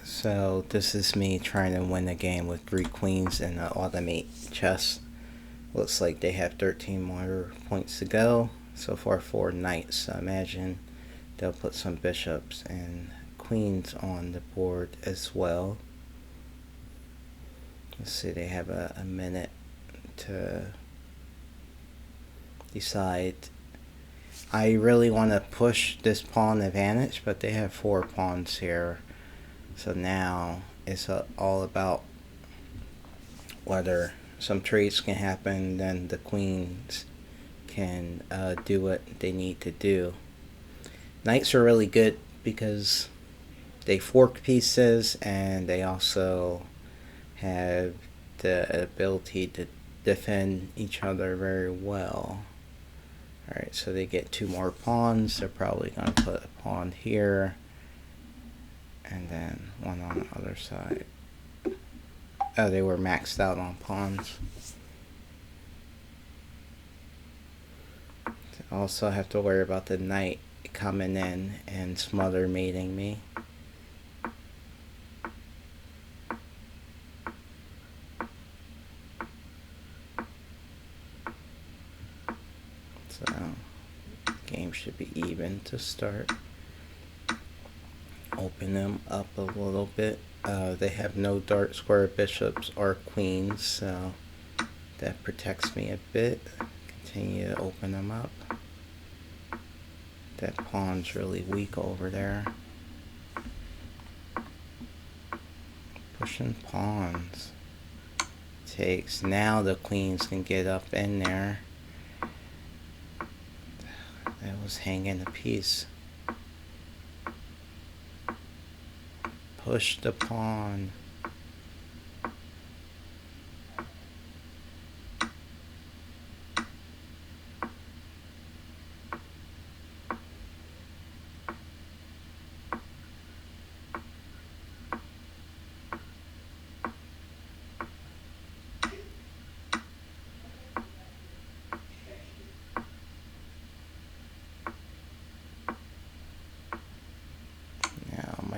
So this is me trying to win the game with 3 queens and an automate chess. Looks like they have 13 more points to go. So far 4 knights. So imagine they'll put some bishops and queens on the board as well. Let's see, they have a minute to decide. I really want to push this pawn advantage, but they have 4 pawns here. So now it's all about whether some trades can happen, then the queens can do what they need to do. Knights are really good because they fork pieces and they also have the ability to defend each other very well. Alright, so they get 2 more pawns. They're probably going to put a pawn here and then one on the other side. Oh, they were maxed out on pawns. Also have to worry about the knight coming in and smother mating me. So, game should be even to start. Open them up a little bit. They have no dark square bishops or queens, so that protects me a bit. Continue to open them up. That pawn's really weak over there. Pushing pawns. Takes. Now the queens can get up in there. That was hanging a piece. Push the pawn.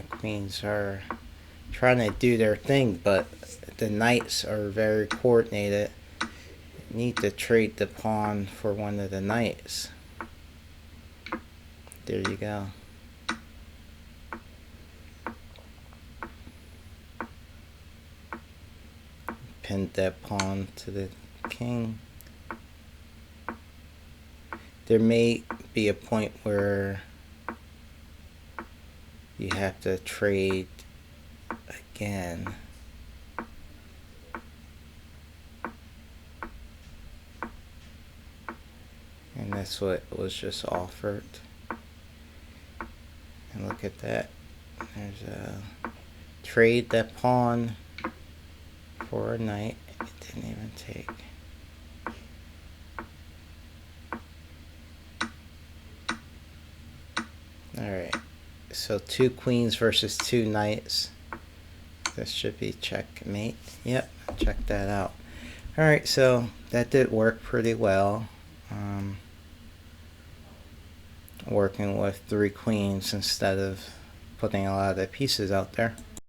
Queens are trying to do their thing, but the knights are very coordinated. Need to trade the pawn for one of the knights. There you go. Pinned that pawn to the king. There may be a point where you have to trade again. And that's what was just offered. And look at that. There's a trade that pawn for a knight. It didn't even take. Alright. So 2 queens versus 2 knights. This should be checkmate. Yep, check that out. Alright, so that did work pretty well. Working with 3 queens instead of putting a lot of the pieces out there.